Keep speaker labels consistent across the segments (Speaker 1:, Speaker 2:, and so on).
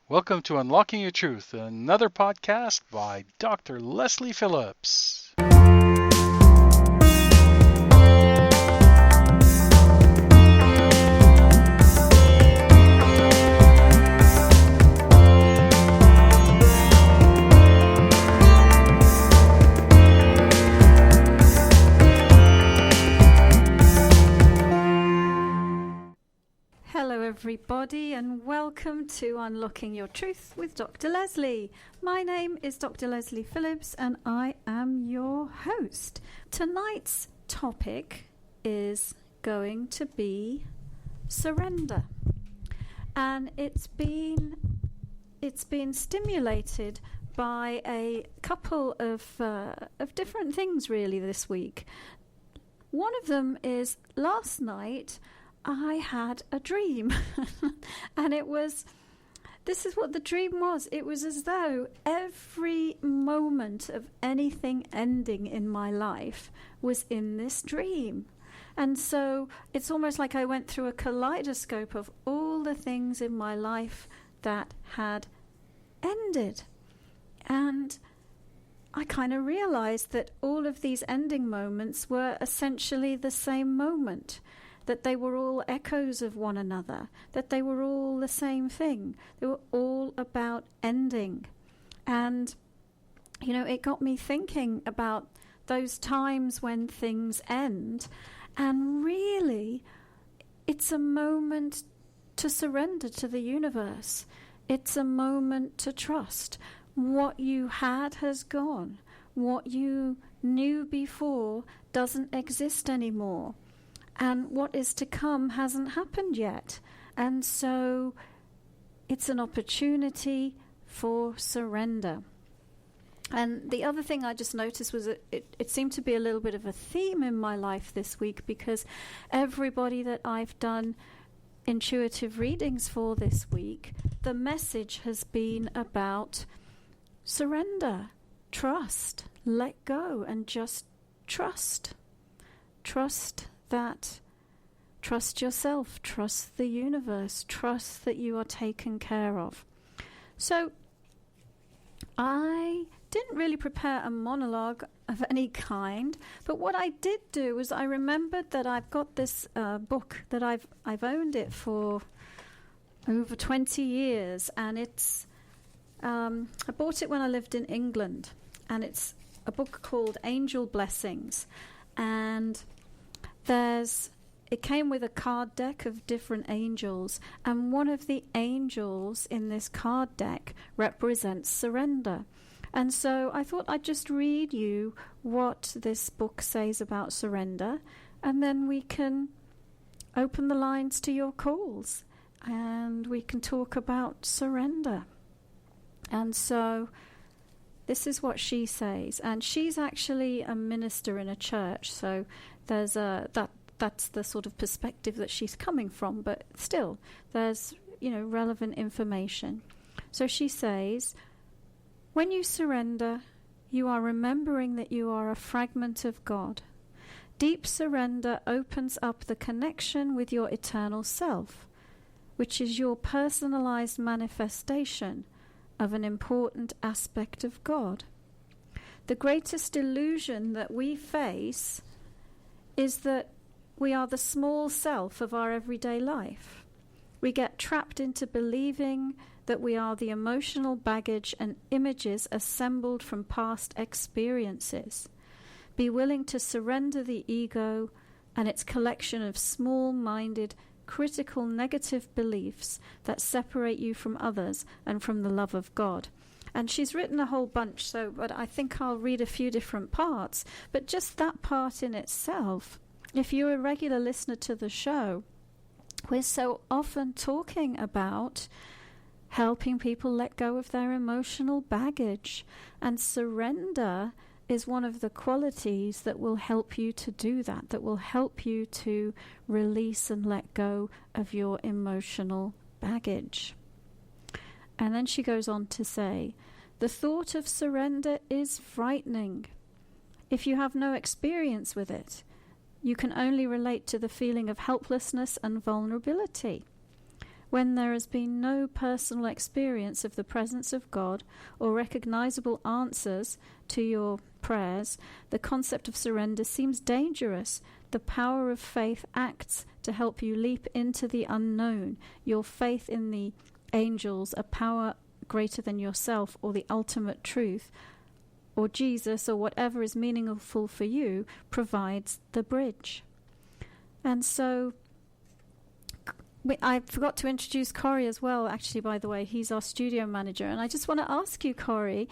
Speaker 1: Welcome to Unlocking Your Truth, another podcast by Dr. Lesley Phillips.
Speaker 2: Hello everybody and welcome to Unlocking Your Truth with Dr. Lesley. My name is Dr. Lesley Phillips and I am your host. Tonight's topic is going to be surrender. And it's been stimulated by a couple of different things really this week. One of them is last night I had a dream and this is what the dream was. It was as though every moment of anything ending in my life was in this dream. And so it's almost like I went through a kaleidoscope of all the things in my life that had ended. And I kind of realized that all of these ending moments were essentially the same moment. That they were all echoes of one another, that they were all the same thing. They were all about ending. And, you know, it got me thinking about those times when things end. And really, it's a moment to surrender to the universe. It's a moment to trust. What you had has gone. What you knew before doesn't exist anymore. And what is to come hasn't happened yet. And so it's an opportunity for surrender. And the other thing I just noticed was that it seemed to be a little bit of a theme in my life this week, because everybody that I've done intuitive readings for this week, the message has been about surrender, trust, let go, and just trust. Trust yourself, trust the universe, trust that you are taken care of. So I didn't really prepare a monologue of any kind, but what I did do was I remembered that I've got this book that I've owned it for over 20 years, and it's I bought it when I lived in England, and it's a book called Angel Blessings, and it came with a card deck of different angels, and one of the angels in this card deck represents surrender. And so I thought I'd just read you what this book says about surrender, and then we can open the lines to your calls, and we can talk about surrender. And so this is what she says, and she's actually a minister in a church, so there's that's the sort of perspective that she's coming from, but still there's, relevant information. So she says, when you surrender, you are remembering that you are a fragment of God. Deep surrender opens up the connection with your eternal self, which is your personalized manifestation of an important aspect of God. The greatest illusion that we face is that we are the small self of our everyday life. We get trapped into believing that we are the emotional baggage and images assembled from past experiences. Be willing to surrender the ego and its collection of small-minded, critical, negative beliefs that separate you from others and from the love of God. And she's written a whole bunch, but I think I'll read a few different parts. But just that part in itself, if you're a regular listener to the show, we're so often talking about helping people let go of their emotional baggage. And surrender is one of the qualities that will help you to do that will help you to release and let go of your emotional baggage. And then she goes on to say, the thought of surrender is frightening. If you have no experience with it, you can only relate to the feeling of helplessness and vulnerability. When there has been no personal experience of the presence of God or recognizable answers to your prayers, the concept of surrender seems dangerous. The power of faith acts to help you leap into the unknown. Your faith in the angels, a power greater than yourself, or the ultimate truth, or Jesus, or whatever is meaningful for you, provides the bridge. And so I forgot to introduce Corey as well, actually, by the way. He's our studio manager. And I just want to ask you, Corey,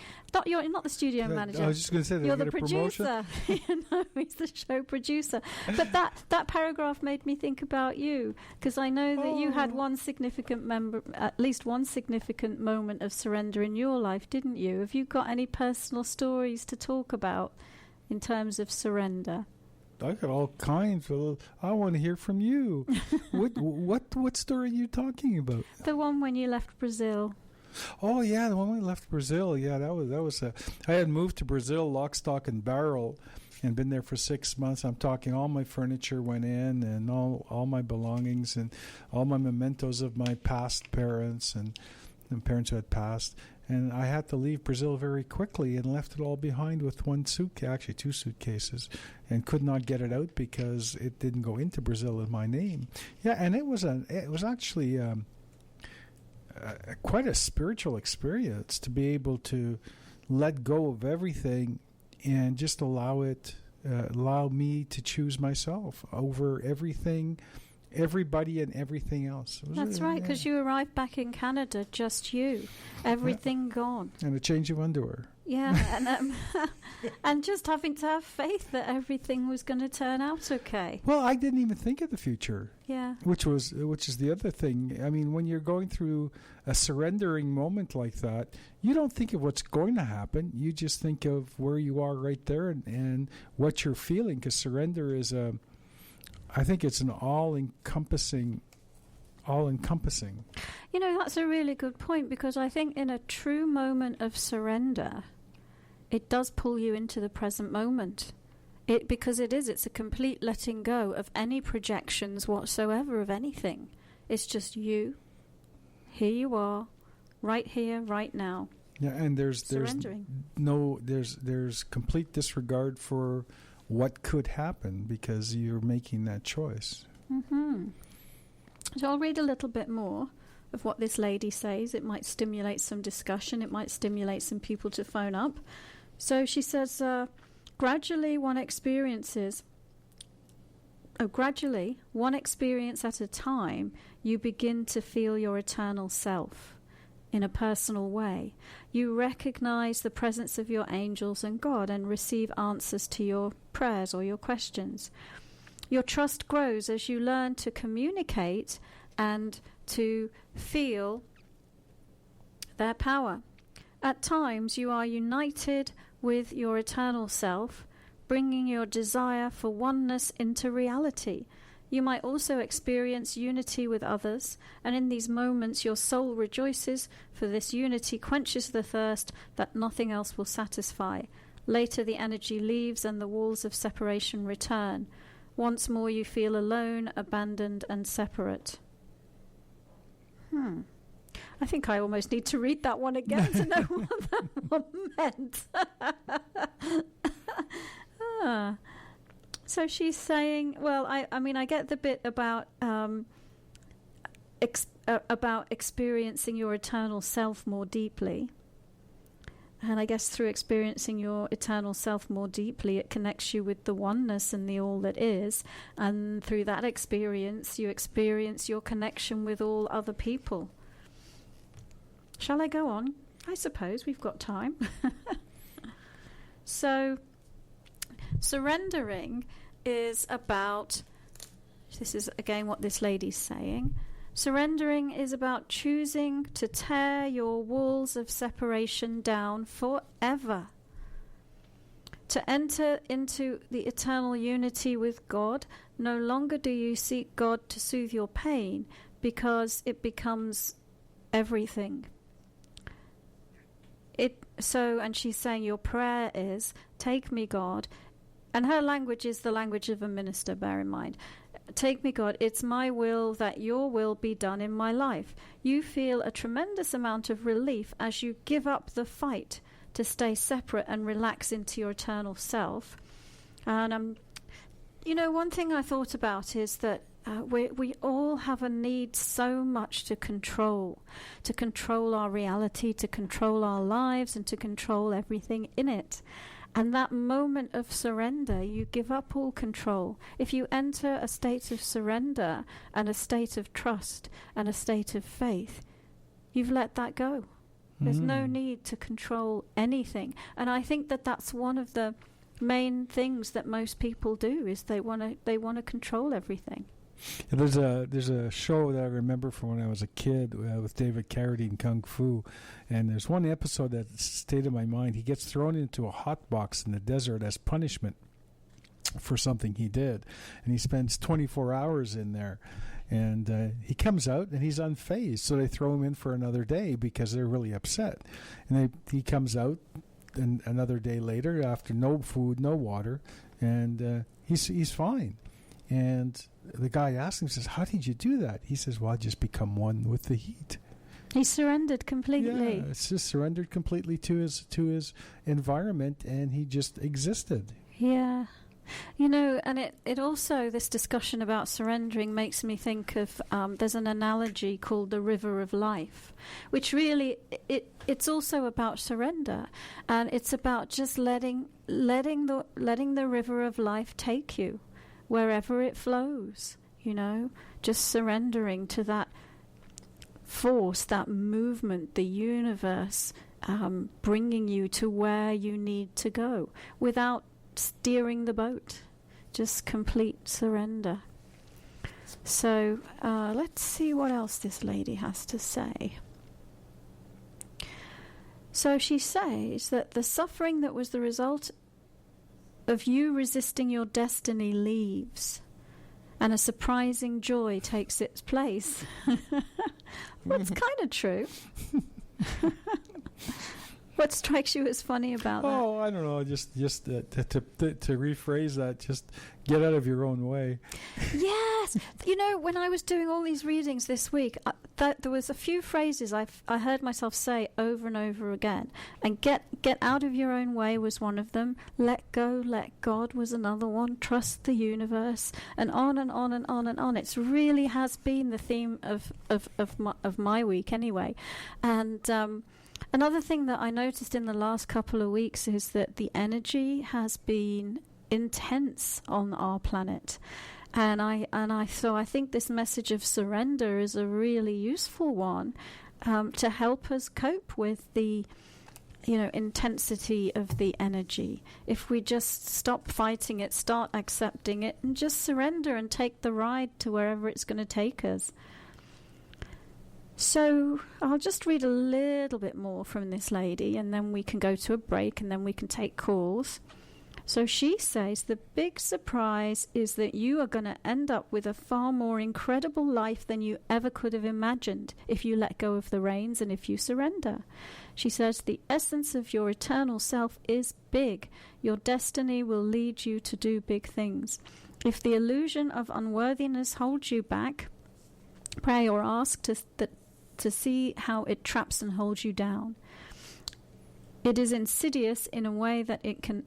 Speaker 2: you're not the studio manager.
Speaker 3: I was just going to say that
Speaker 2: you're the producer. No, he's the show producer. But that paragraph made me think about you, because I know that you had at least one significant moment of surrender in your life, didn't you? Have you got any personal stories to talk about in terms of surrender?
Speaker 3: I got all kinds. Well, I want to hear from you. What story are you talking about?
Speaker 2: The one when you left Brazil.
Speaker 3: Oh yeah, the one when we left Brazil. Yeah, that was. I had moved to Brazil, lock, stock, and barrel, and been there for 6 months. I'm talking all my furniture went in, and all my belongings, and all my mementos of my past parents and parents who had passed. And I had to leave Brazil very quickly and left it all behind with one suitcase, actually 2 suitcases, and could not get it out because it didn't go into Brazil in my name. Yeah, and it was actually quite a spiritual experience to be able to let go of everything and just allow me to choose myself over everything, everybody and everything else.
Speaker 2: That's right, because you arrived back in Canada, just you, everything gone.
Speaker 3: And a change of underwear.
Speaker 2: Yeah, and and just having to have faith that everything was going to turn out okay.
Speaker 3: Well, I didn't even think of the future.
Speaker 2: Yeah.
Speaker 3: Which is the other thing. I mean, when you're going through a surrendering moment like that, you don't think of what's going to happen. You just think of where you are right there and what you're feeling, because surrender is I think it's an all-encompassing.
Speaker 2: You know, that's a really good point, because I think in a true moment of surrender, it does pull you into the present moment. It's a complete letting go of any projections whatsoever of anything. It's just you. Here you are, right here, right now.
Speaker 3: Yeah, and there's complete disregard for what could happen because you're making that choice.
Speaker 2: Mm-hmm. So I'll read a little bit more of what this lady says. It might stimulate some discussion. It might stimulate some people to phone up. So she says, gradually one experience at a time, you begin to feel your eternal self in a personal way. You recognize the presence of your angels and God and receive answers to your prayers or your questions. Your trust grows as you learn to communicate and to feel their power. At times, you are united with your eternal self, bringing your desire for oneness into reality. You might also experience unity with others, and in these moments your soul rejoices, for this unity quenches the thirst that nothing else will satisfy. Later the energy leaves and the walls of separation return. Once more you feel alone, abandoned, and separate. I think I almost need to read that one again to know what that one meant. So she's saying, well, I mean, I get the bit about experiencing your eternal self more deeply. And I guess through experiencing your eternal self more deeply, it connects you with the oneness and the all that is. And through that experience, you experience your connection with all other people. Shall I go on? I suppose we've got time. So, surrendering is about, this is again what this lady's saying, surrendering is about choosing to tear your walls of separation down forever. To enter into the eternal unity with God, no longer do you seek God to soothe your pain, because it becomes everything. And she's saying your prayer is, take me, God, and her language is the language of a minister, bear in mind. take me, God. It's my will that your will be done in my life. You feel a tremendous amount of relief as you give up the fight to stay separate and relax into your eternal self. And, one thing I thought about is that we all have a need so much to control our reality, to control our lives, and to control everything in it. And that moment of surrender, you give up all control. If you enter a state of surrender and a state of trust and a state of faith, you've let that go. There's no need to control anything. And I think that that's one of the main things that most people do, is they want to control everything.
Speaker 3: There's a show that I remember from when I was a kid with David Carradine, Kung Fu, and there's one episode that stayed in my mind. He gets thrown into a hot box in the desert as punishment for something he did, and he spends 24 hours in there, and he comes out and he's unfazed. So they throw him in for another day because they're really upset, and he comes out and another day later after no food, no water, and he's fine. And the guy asks him, says, "How did you do that?" He says, "Well, I just become one with the heat."
Speaker 2: He surrendered completely.
Speaker 3: Yeah, it's just surrendered completely to his environment, and he just existed.
Speaker 2: Yeah. And it also, this discussion about surrendering makes me think of, there's an analogy called the river of life, which really, it's also about surrender. And it's about just letting the river of life take you wherever it flows, just surrendering to that force, that movement, the universe, bringing you to where you need to go without steering the boat, just complete surrender. So let's see what else this lady has to say. So she says that the suffering that was the result of you resisting your destiny leaves, and a surprising joy takes its place. That's kind of true. What strikes you as funny about that?
Speaker 3: Oh, I don't know. Just to rephrase that, just get out of your own way.
Speaker 2: Yes. When I was doing all these readings this week, there was a few phrases I heard myself say over and over again. And get out of your own way was one of them. Let go, let God was another one. Trust the universe, and on and on and on and on. It really has been the theme of my week anyway. And another thing that I noticed in the last couple of weeks is that the energy has been intense on our planet, and I think this message of surrender is a really useful one to help us cope with the intensity of the energy. If we just stop fighting it, start accepting it, and just surrender and take the ride to wherever it's going to take us. So I'll just read a little bit more from this lady, and then we can go to a break, and then we can take calls. So she says, the big surprise is that you are going to end up with a far more incredible life than you ever could have imagined if you let go of the reins and if you surrender. She says, the essence of your eternal self is big. Your destiny will lead you to do big things. If the illusion of unworthiness holds you back, pray or ask to see how it traps and holds you down. It is insidious in a way that it can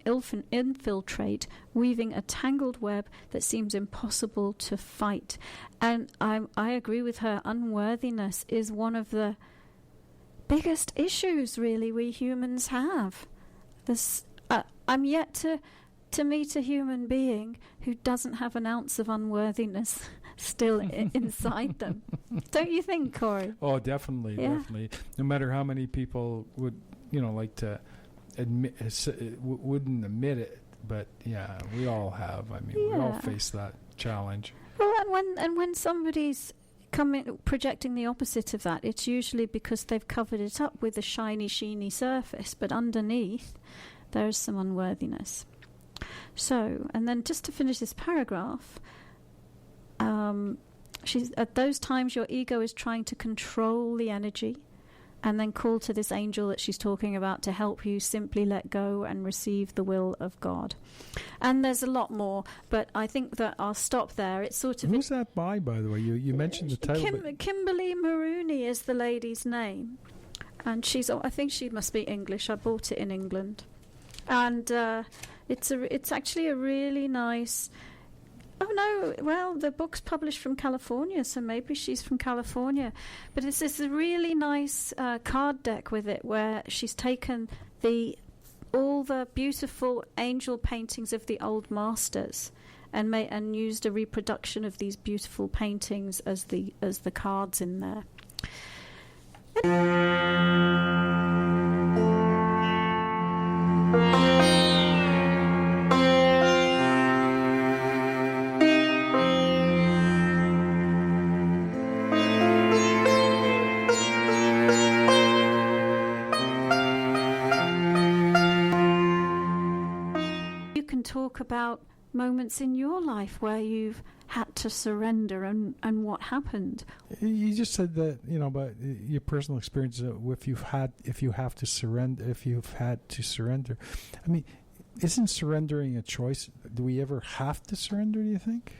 Speaker 2: infiltrate, weaving a tangled web that seems impossible to fight. And I agree with her. Unworthiness is one of the biggest issues, really, we humans have. I'm yet to meet a human being who doesn't have an ounce of unworthiness still inside them. Don't you think, Corey?
Speaker 3: Oh, definitely, definitely. No matter how many people would, like to admit, wouldn't admit it, but yeah, we all have. I mean, we all face that challenge.
Speaker 2: Well, and when somebody's projecting the opposite of that, it's usually because they've covered it up with a shiny, sheeny surface, but underneath there's some unworthiness. So, and then just to finish this paragraph, she's at those times your ego is trying to control the energy, and then call to this angel that she's talking about to help you simply let go and receive the will of God. And there's a lot more, but I think that I'll stop there. It's sort of...
Speaker 3: Who's that by the way? You mentioned the title.
Speaker 2: Kimberly Maroney is the lady's name. And I think she must be English. I bought it in England. And it's actually a really nice... Oh, no, well, the book's published from California, so maybe she's from California. But it's this really nice card deck with it, where she's taken all the beautiful angel paintings of the old masters and used a reproduction of these beautiful paintings as the cards in there. Talk about moments in your life where you've had to surrender and what happened.
Speaker 3: You just said that, but your personal experience, if you've had to surrender. I mean, isn't surrendering a choice? Do we ever have to surrender, do you think?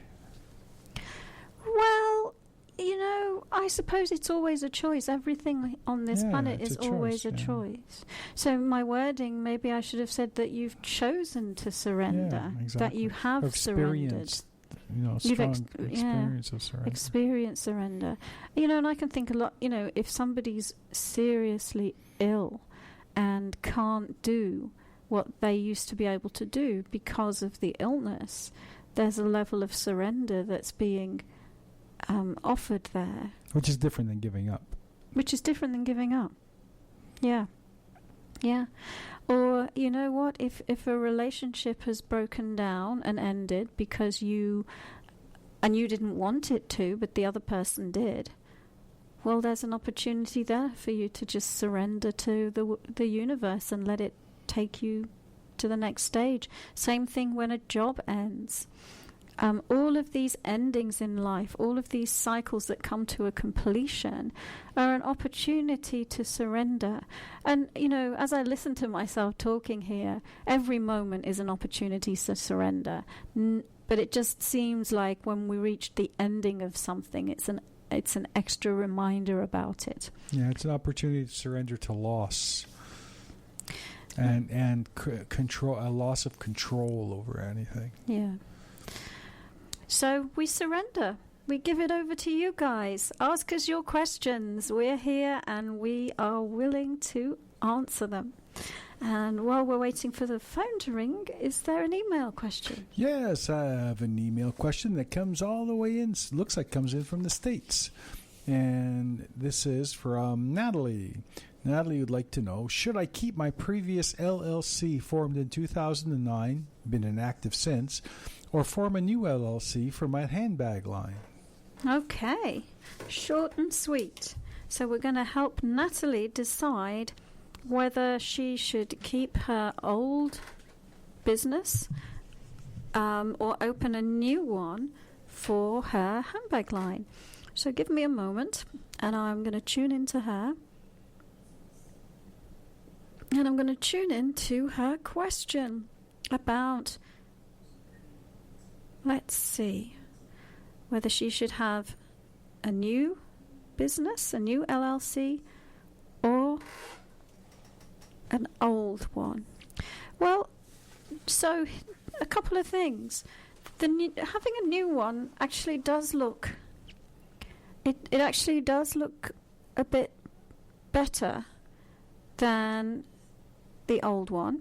Speaker 2: Well, I suppose it's always a choice. Everything on this planet is always a choice. So my wording, maybe I should have said that you've chosen to surrender, that you have surrendered.
Speaker 3: Experience of surrender.
Speaker 2: Experience surrender. And I can think a lot, if somebody's seriously ill and can't do what they used to be able to do because of the illness, there's a level of surrender that's being offered there.
Speaker 3: Which is different than giving up. Yeah. Yeah. Or, you know what, if a relationship has broken down and ended because you didn't want it to, but the other person did, well, there's an opportunity there for you to just surrender to the universe and let it take you to the next stage. Same thing when a job ends. All of these endings in life, all of these cycles that come to a completion are an opportunity to surrender. And, as I listen to myself talking here, every moment is an opportunity to surrender. But it just seems like when we reach the ending of something, it's an extra reminder about it. Yeah, it's an opportunity to surrender to loss. And control, a loss of control over anything.
Speaker 2: Yeah. So we surrender. We give it over to you guys. Ask us your questions. We're here and we are willing to answer them. And while we're waiting for the phone to ring, is there an email question?
Speaker 3: Yes, I have an email question that comes all the way in. Looks like comes in from the States. And this is from Natalie. Natalie would like to know, should I keep my previous LLC formed in 2009, been inactive since, or form a new LLC for my handbag line?
Speaker 2: Okay, short and sweet. So we're going to help Natalie decide whether she should keep her old business or open a new one for her handbag line. So give me a moment and I'm going to tune into her. And I'm going to tune into her question about, let's see, whether she should have a new business, a new LLC, or an old one. Well, so a couple of things. Having a new one actually does look, it actually does look a bit better than the old one.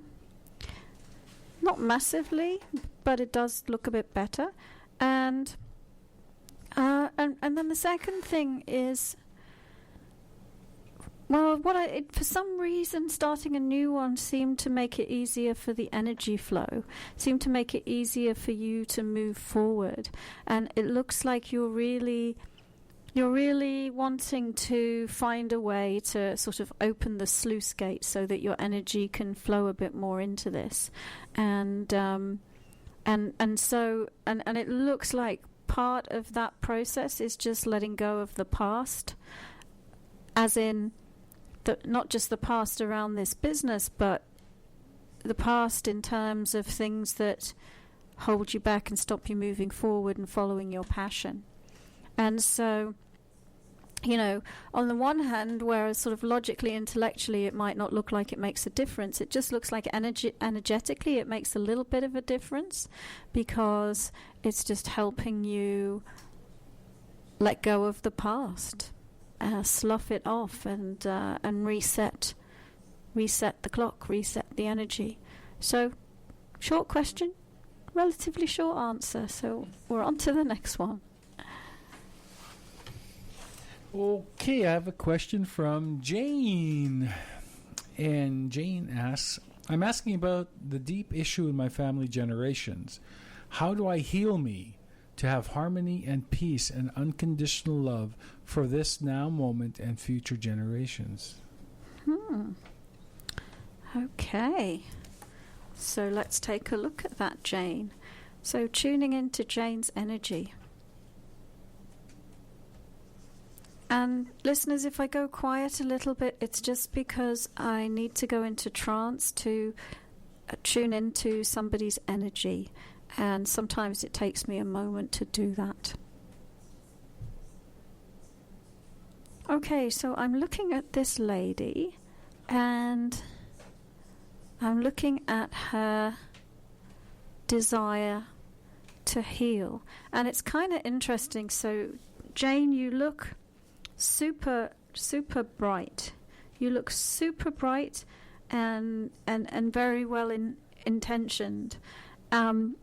Speaker 2: Not massively, but it does look a bit better. And then the second thing is, well, for some reason, starting a new one seemed to make it easier for the energy flow, seemed to make it easier for you to move forward. And it looks like you're really wanting to find a way to sort of open the sluice gate so that your energy can flow a bit more into this. And it looks like part of that process is just letting go of the past, as in not just the past around this business, but the past in terms of things that hold you back and stop you moving forward and following your passion. And so, on the one hand, whereas sort of logically, intellectually, it might not look like it makes a difference, it just looks like energetically it makes a little bit of a difference, because it's just helping you let go of the past, slough it off, and reset the clock, reset the energy. So, short question, relatively short answer. So we're on to the next one.
Speaker 3: Okay, I have a question from Jane. And Jane asks, I'm asking about the deep issue in my family generations. How do I heal me to have harmony and peace and unconditional love for this now moment and future generations?
Speaker 2: Okay. So let's take a look at that, Jane. So tuning into Jane's energy. And listeners, if I go quiet a little bit, it's just because I need to go into trance to tune into somebody's energy. And sometimes it takes me a moment to do that. Okay, so I'm looking at this lady, and I'm looking at her desire to heal. And it's kind of interesting. So, Jane, you look super bright. You look super bright and very well intentioned. And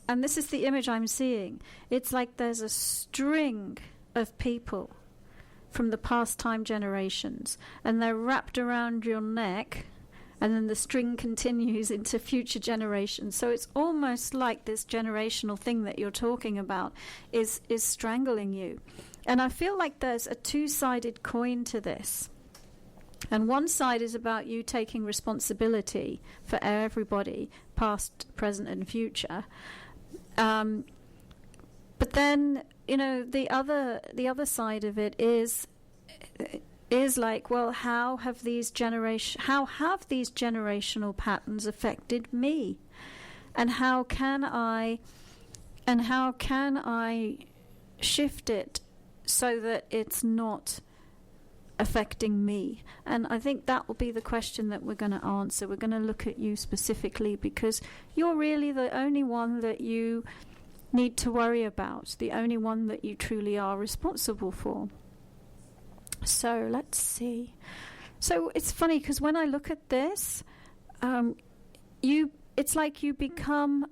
Speaker 2: this is the image I'm seeing. It's like there's a string of people from the past time generations, and they're wrapped around your neck, and then the string continues into future generations. So it's almost like this generational thing that you're talking about is strangling you. And I feel like there's a two-sided coin to this. And one side is about you taking responsibility for everybody, past, present, and future. But then, the other side of it is like, well, how have these generational patterns affected me, and how can I shift it so that it's not affecting me? And I think that will be the question that we're going to answer. We're going to look at you specifically, because you're really the only one that you need to worry about, the only one that you truly are responsible for. So let's see. So it's funny, because when I look at this, it's like you become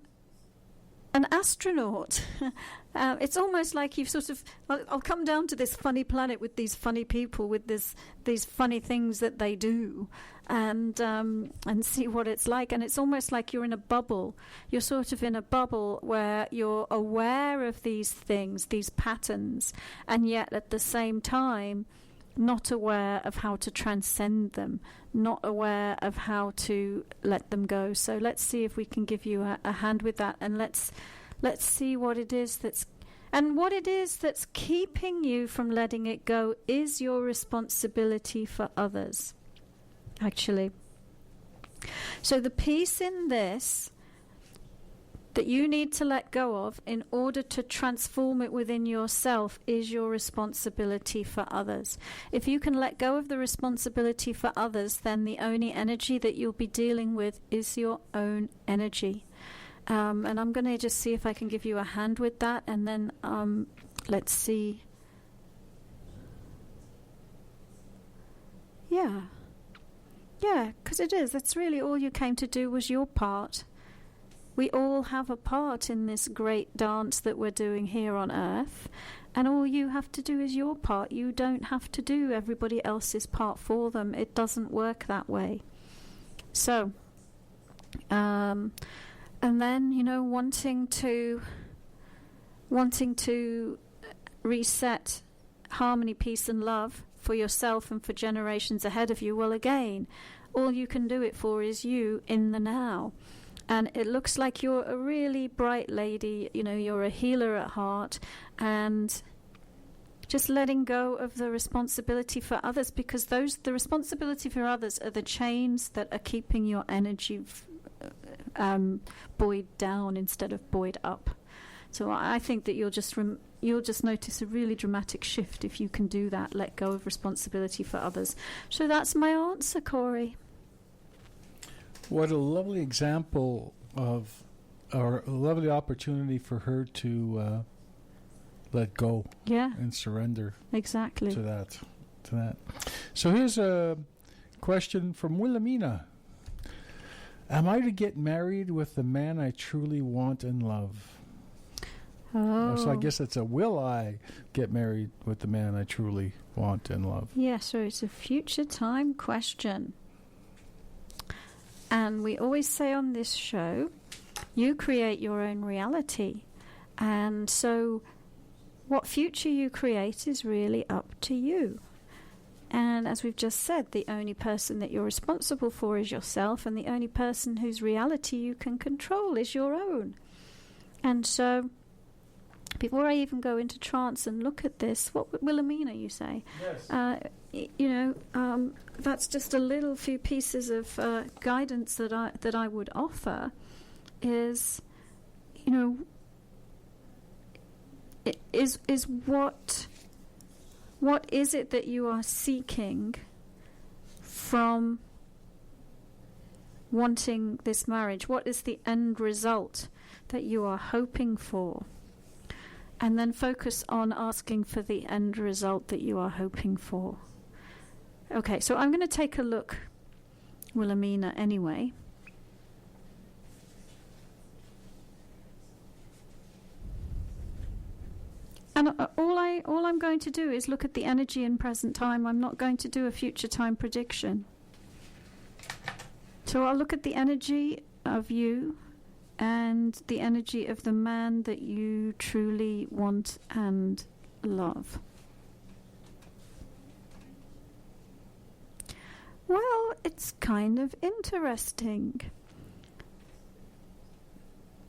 Speaker 2: an astronaut. It's almost like you've sort of, I'll come down to this funny planet with these funny people, with these funny things that they do, and see what it's like. And it's almost like you're in a bubble. You're sort of in a bubble where you're aware of these things, these patterns, and yet at the same time not aware of how to transcend them, not aware of how to let them go. So let's see if we can give you a hand with that, and let's see what it is that's keeping you from letting it go is your responsibility for others, actually. So the piece in this that you need to let go of in order to transform it within yourself is your responsibility for others. If you can let go of the responsibility for others, then the only energy that you'll be dealing with is your own energy. And I'm going to just see if I can give you a hand with that, and then let's see. Yeah, because it is. That's really all you came to do, was your part. We all have a part in this great dance that we're doing here on Earth, and all you have to do is your part. You don't have to do everybody else's part for them. It doesn't work that way. So, and then, wanting to reset harmony, peace, and love for yourself and for generations ahead of you. Well, again, all you can do it for is you in the now. And it looks like you're a really bright lady, you're a healer at heart, and just letting go of the responsibility for others, because the responsibility for others are the chains that are keeping your energy buoyed down instead of buoyed up. So I think that you'll just notice a really dramatic shift if you can do that, let go of responsibility for others. So that's my answer, Corey.
Speaker 3: What a lovely example of, or a lovely opportunity for her to let go and surrender
Speaker 2: exactly
Speaker 3: to that. So here's a question from Wilhelmina. Am I to get married with the man I truly want and love? So I guess it's will I get married with the man I truly want and love?
Speaker 2: Yeah, so it's a future time question. And we always say on this show, you create your own reality. And so what future you create is really up to you. And as we've just said, the only person that you're responsible for is yourself, and the only person whose reality you can control is your own. And so before I even go into trance and look at this, what Wilhelmina, you say?
Speaker 3: Yes.
Speaker 2: That's just a little few pieces of guidance that I would offer. Is, is what is it that you are seeking from wanting this marriage? What is the end result that you are hoping for? And then focus on asking for the end result that you are hoping for. Okay, so I'm going to take a look, Wilhelmina, anyway. And all I'm going to do is look at the energy in present time. I'm not going to do a future time prediction. So I'll look at the energy of you and the energy of the man that you truly want and love. Well, it's kind of interesting.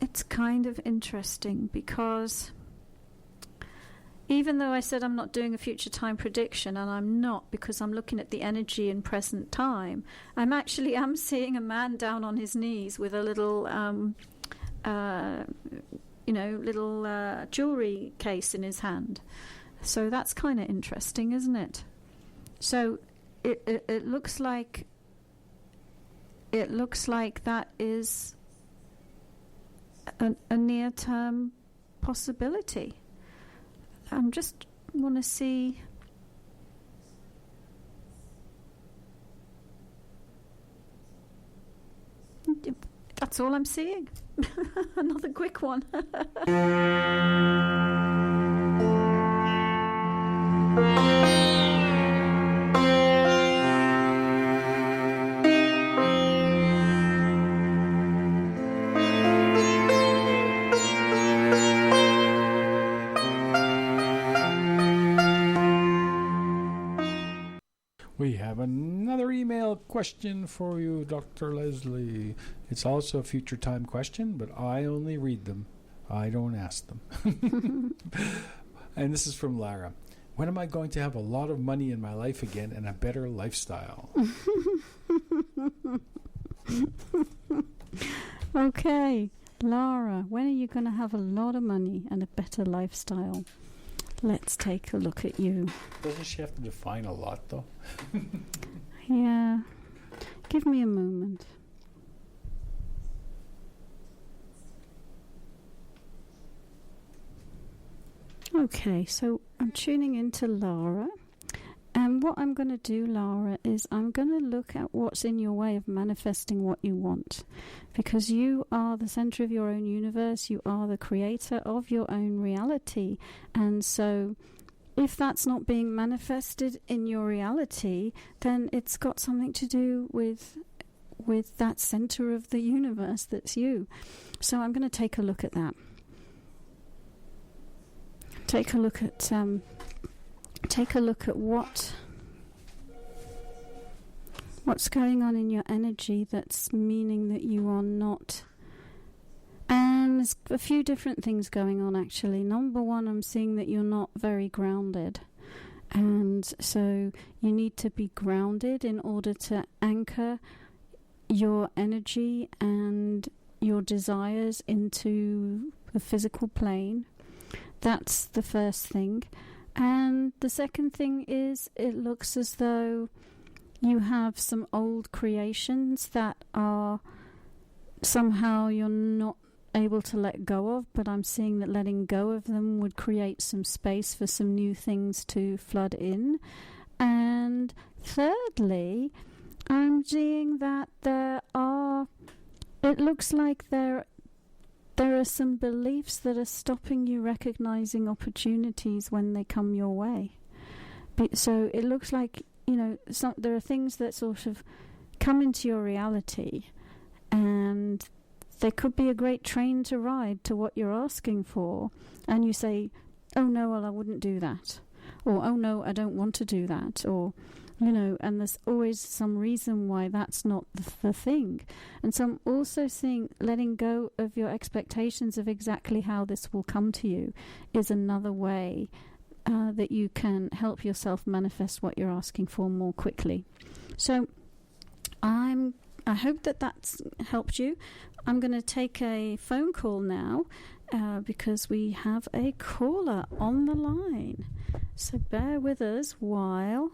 Speaker 2: It's kind of interesting because even though I said I'm not doing a future time prediction, and I'm not because I'm looking at the energy in present time, I'm seeing a man down on his knees with a little jewelry case in his hand. So that's kind of interesting, isn't it? So it looks like that is a near-term possibility. I just want to see. That's all I'm seeing. Another quick one.
Speaker 3: We have another email question for you, Dr. Lesley. It's also a future time question, but I only read them. I don't ask them. And this is from Lara. When am I going to have a lot of money in my life again and a better lifestyle?
Speaker 2: Okay, Lara, when are you going to have a lot of money and a better lifestyle? Let's take a look at you.
Speaker 3: Doesn't she have to define a lot, though?
Speaker 2: Yeah. Give me a moment. Okay, so I'm tuning into Lara. And what I'm going to do, Lara, is I'm going to look at what's in your way of manifesting what you want. Because you are the center of your own universe. You are the creator of your own reality. And so if that's not being manifested in your reality, then it's got something to do with that center of the universe that's you. So I'm going to take a look at that. Take a look at what's going on in your energy that's meaning that you are not. And there's a few different things going on, actually. Number one, I'm seeing that you're not very grounded. And so you need to be grounded in order to anchor your energy and your desires into the physical plane. That's the first thing. And the second thing is, it looks as though you have some old creations that are somehow you're not able to let go of, but I'm seeing that letting go of them would create some space for some new things to flood in. And thirdly, I'm seeing that it looks like there are some beliefs that are stopping you recognizing opportunities when they come your way. So it looks like, there are things that sort of come into your reality, and there could be a great train to ride to what you're asking for, and you say, oh no, well, I wouldn't do that, or oh no, I don't want to do that, or and there's always some reason why that's not the thing. And so I'm also seeing letting go of your expectations of exactly how this will come to you is another way that you can help yourself manifest what you're asking for more quickly. So I hope that that's helped you. I'm going to take a phone call now because we have a caller on the line. So bear with us while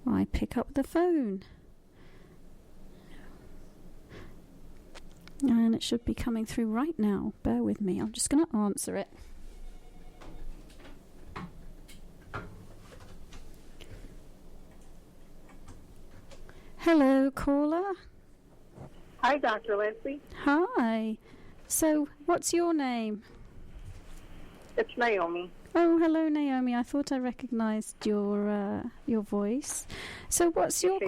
Speaker 2: I pick up the phone. And it should be coming through right now. Bear with me. I'm just going to answer it. Hello, caller.
Speaker 4: Hi, Dr. Lesley.
Speaker 2: Hi. So, what's your name?
Speaker 4: It's Naomi.
Speaker 2: Oh, hello, Naomi. I thought I recognized your voice. So, what's your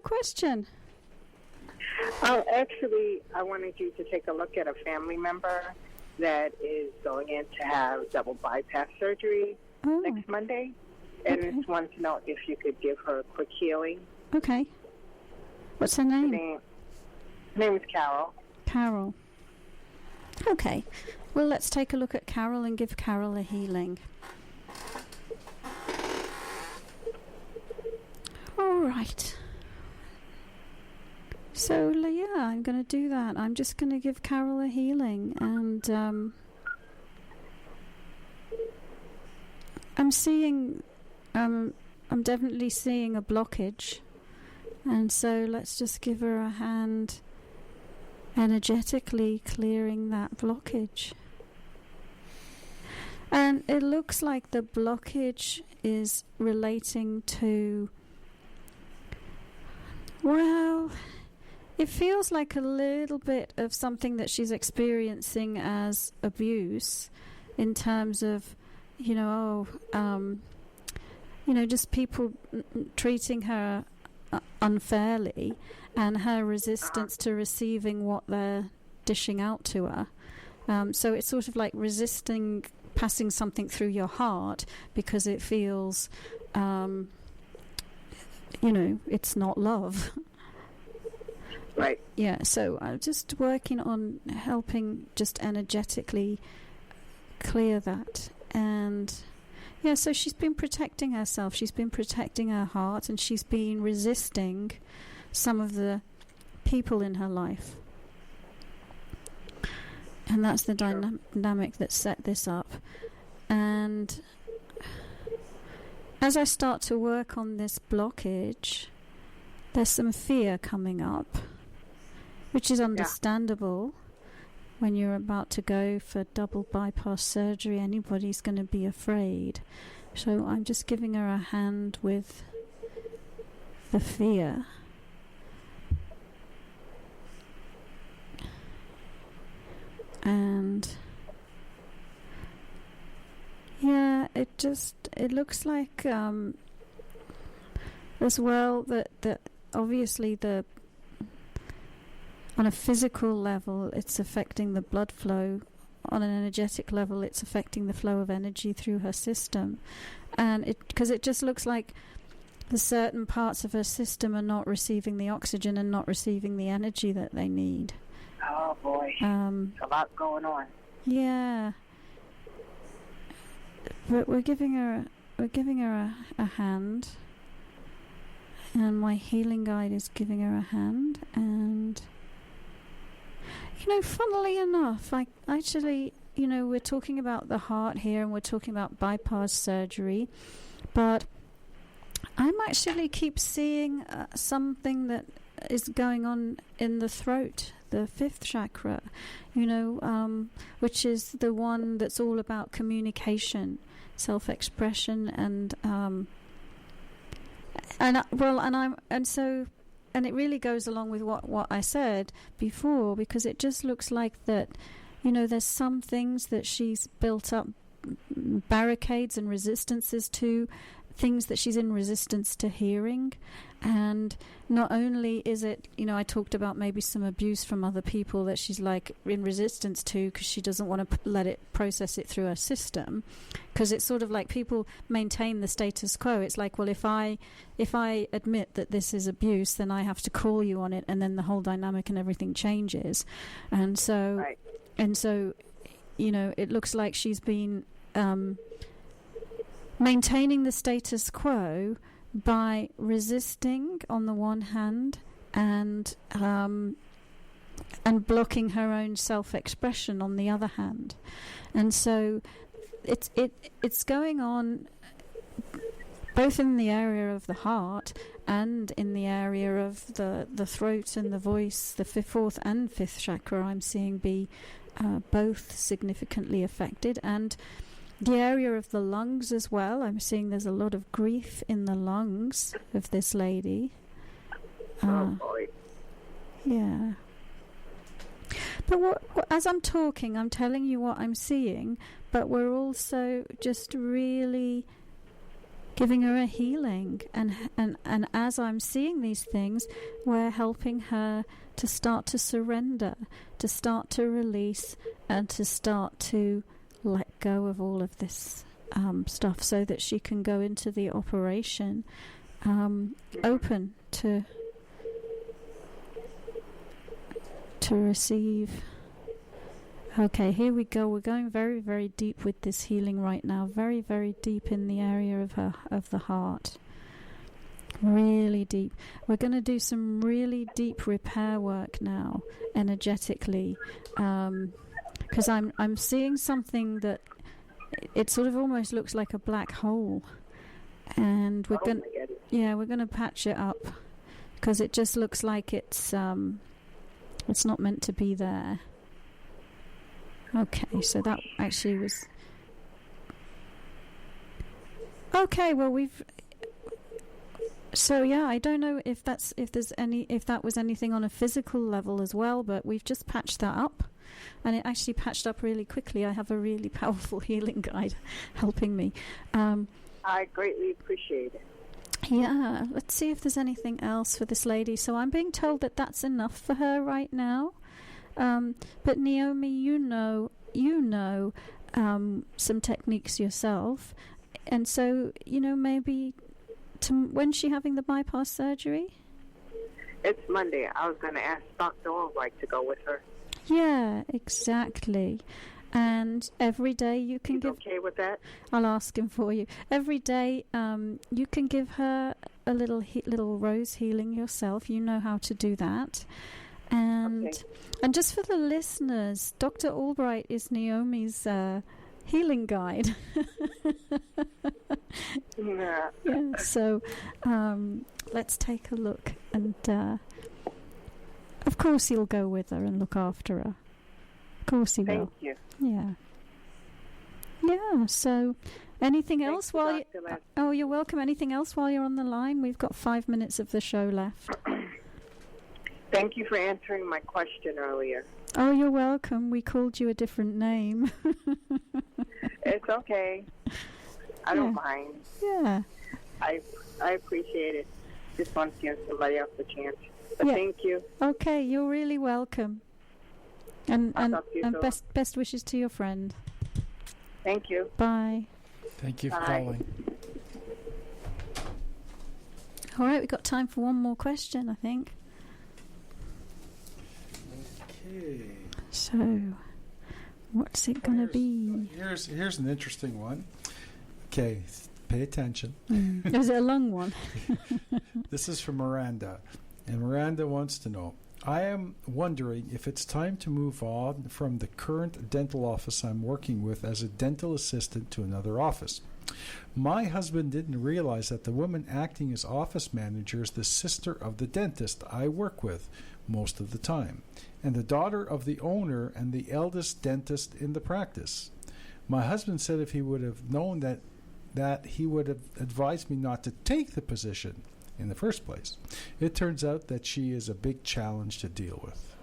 Speaker 2: question?
Speaker 4: Actually, I wanted you to take a look at a family member that is going in to have double bypass surgery next Monday, and
Speaker 2: Okay.
Speaker 4: just wanted to know if you could give her a quick healing.
Speaker 2: Okay. What's her name?
Speaker 4: Her name is Carol.
Speaker 2: Carol. Okay. Well, let's take a look at Carol and give Carol a healing. All right. So, yeah, I'm going to do that. I'm just going to give Carol a healing. And I'm definitely seeing a blockage. And so let's just give her a hand energetically clearing that blockage. And it looks like the blockage is relating to, well, it feels like a little bit of something that she's experiencing as abuse in terms of, just people treating her unfairly, and her resistance to receiving what they're dishing out to her. So it's sort of like resisting passing something through your heart because it feels, it's not love.
Speaker 4: Right.
Speaker 2: Yeah, so I'm just working on helping just energetically clear that. And yeah, so she's been protecting herself, she's been protecting her heart, and she's been resisting some of the people in her life. And that's the dynamic that set this up. And as I start to work on this blockage, there's some fear coming up, which is understandable. When you're about to go for double bypass surgery, anybody's going to be afraid. So I'm just giving her a hand with the fear. And yeah, it looks like as well that obviously on a physical level it's affecting the blood flow. On an energetic level it's affecting the flow of energy through her system, and because it just looks like the certain parts of her system are not receiving the oxygen and not receiving the energy that they need.
Speaker 4: Oh boy, a lot going on.
Speaker 2: Yeah, but we're giving her we're giving her a hand, and my healing guide is giving her a hand. And funnily enough, I actually, we're talking about the heart here, and we're talking about bypass surgery, but I'm actually keep seeing something that is going on in the throat, the fifth chakra, which is the one that's all about communication, self-expression, and it really goes along with what I said before, because it just looks like that, there's some things that she's built up barricades and resistances to, things that she's in resistance to hearing. And not only is it, I talked about maybe some abuse from other people that she's like in resistance to, because she doesn't want to let it process it through her system, because it's sort of like people maintain the status quo. It's like, well, if I admit that this is abuse, then I have to call you on it, and then the whole dynamic and everything changes. And so
Speaker 4: Right.
Speaker 2: It looks like she's been maintaining the status quo by resisting on the one hand, and blocking her own self-expression on the other hand. And so it's going on both in the area of the heart and in the area of the throat and the voice. The fourth and fifth chakra I'm seeing be both significantly affected, and the area of the lungs as well. I'm seeing there's a lot of grief in the lungs of this lady.
Speaker 4: Oh, boy.
Speaker 2: Yeah. But as I'm talking, I'm telling you what I'm seeing, but we're also just really giving her a healing. And as I'm seeing these things, we're helping her to start to surrender, to start to release, and to start to let go of all of this stuff, so that she can go into the operation open to receive. Okay, here we go. We're going very, very deep with this healing right now. Very, very deep in the area of the heart. Really deep. We're going to do some really deep repair work now, energetically. Because I'm seeing something that it sort of almost looks like a black hole, and we're gonna patch it up, because it just looks like it's not meant to be there. Okay, so that actually was okay. Well, I don't know if that was anything on a physical level as well, but we've just patched that up. And it actually patched up really quickly. I have a really powerful healing guide helping me.
Speaker 4: I greatly appreciate it.
Speaker 2: Yeah, let's see if there's anything else for this lady. So I'm being told that that's enough for her right now. But Naomi, you know some techniques yourself. And so, maybe when's she having the bypass surgery?
Speaker 4: It's Monday. I was going to ask Dr. Albright to go with her.
Speaker 2: Yeah, exactly. And every day you can give...
Speaker 4: okay with that?
Speaker 2: I'll ask him for you. Every day you can give her a little rose healing yourself. You know how to do that. And just for the listeners, Dr. Albright is Naomi's healing guide.
Speaker 4: Yeah.
Speaker 2: Yeah, so let's take a look. And of course he'll go with her and look after her. Of course he will.
Speaker 4: Thank you.
Speaker 2: Yeah. Yeah, so anything else while you... Oh, you're welcome. Anything else while you're on the line? We've got 5 minutes of the show left.
Speaker 4: Thank you for answering my question earlier.
Speaker 2: Oh, you're welcome. We called you a different name.
Speaker 4: It's okay. I don't mind.
Speaker 2: Yeah.
Speaker 4: I appreciate it. Just want to give somebody else a chance. But thank you.
Speaker 2: Okay, you're really welcome. And best wishes to your friend.
Speaker 4: Thank you.
Speaker 2: Bye.
Speaker 3: Thank you for
Speaker 4: Bye.
Speaker 3: calling.
Speaker 2: All right, we've got time for one more question, I think.
Speaker 3: Okay.
Speaker 2: So, what's it going to be?
Speaker 3: Here's an interesting one. Okay, Pay attention.
Speaker 2: Is it a long one?
Speaker 3: This is from Miranda. And Miranda wants to know, I am wondering if it's time to move on from the current dental office I'm working with as a dental assistant to another office. My husband didn't realize that the woman acting as office manager is the sister of the dentist I work with most of the time, and the daughter of the owner and the eldest dentist in the practice. My husband said if he would have known that he would have advised me not to take the position in the first place. It turns out that she is a big challenge to deal with.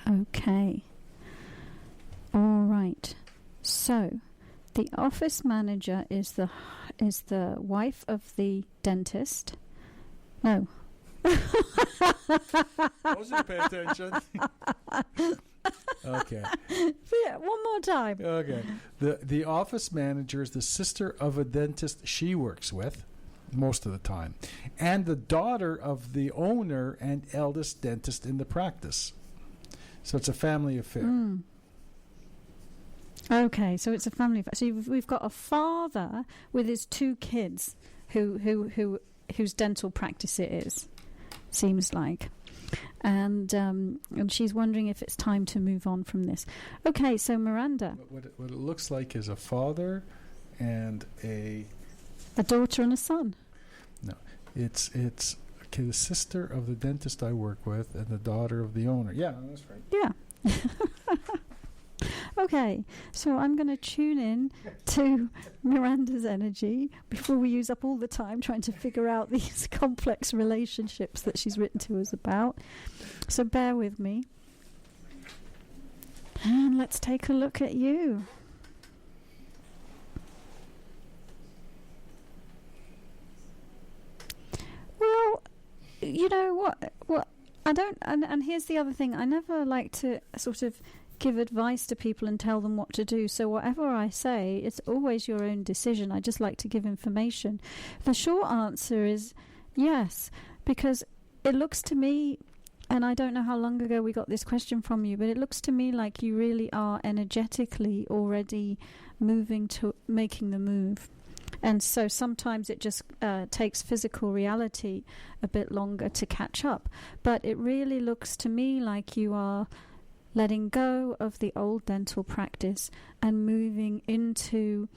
Speaker 2: Okay. All right. So, the office manager is the wife of the dentist. No.
Speaker 3: Wasn't pay attention. Okay.
Speaker 2: Yeah, one more time.
Speaker 3: Okay. The office manager is the sister of a dentist she works with most of the time, and the daughter of the owner and eldest dentist in the practice. So it's a family affair.
Speaker 2: Okay, so it's a family affair. So we've got a father with his two kids whose dental practice it is, seems like. And she's wondering if it's time to move on from this. Okay, so Miranda.
Speaker 3: What it looks like is a father and a
Speaker 2: daughter and a son.
Speaker 3: No, it's okay. The sister of the dentist I work with and the daughter of the owner. Yeah, that's right.
Speaker 2: Yeah. Okay, so I'm going to tune in to Miranda's energy before we use up all the time trying to figure out these complex relationships that she's written to us about. So bear with me. And let's take a look at you. Well, you know what I don't, and here's the other thing. I never like to sort of give advice to people and tell them what to do. So whatever I say, it's always your own decision. I just like to give information. The short answer is yes, because it looks to me, and I don't know how long ago we got this question from you, but it looks to me like you really are energetically already moving to making the move. And so sometimes it just takes physical reality a bit longer to catch up. But it really looks to me like you are letting go of the old dental practice and moving into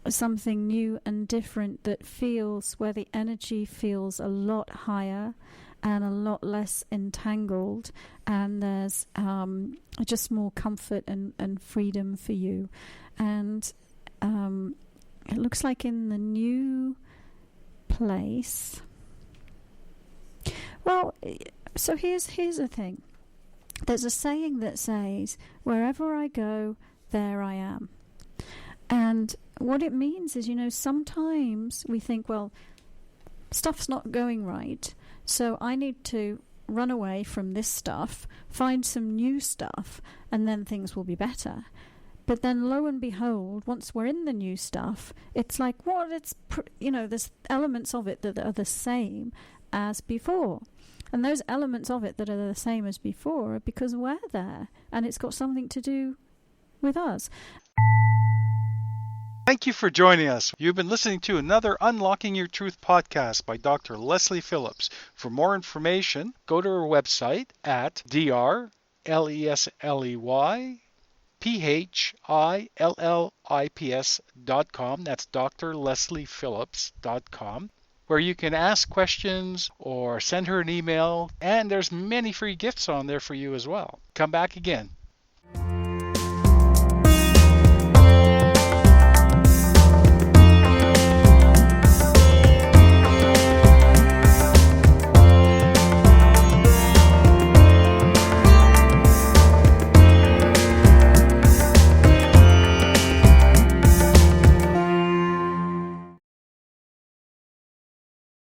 Speaker 2: something new and different that feels, where the energy feels a lot higher and a lot less entangled, and there's just more comfort and freedom for you. And it looks like in the new place. Well, so here's the thing. There's a saying that says, wherever I go, there I am. And what it means is, sometimes we think, well, stuff's not going right, so I need to run away from this stuff, find some new stuff, and then things will be better. But then, lo and behold, once we're in the new stuff, it's like, there's elements of it that are the same as before. And those elements of it that are the same as before are because we're there, and it's got something to do with us.
Speaker 1: Thank you for joining us. You've been listening to another Unlocking Your Truth podcast by Dr. Lesley Phillips. For more information, go to our website at drlesleyphillips.com. That's drlesleyphillips.com, where you can ask questions or send her an email, and there's many free gifts on there for you as well. Come back again.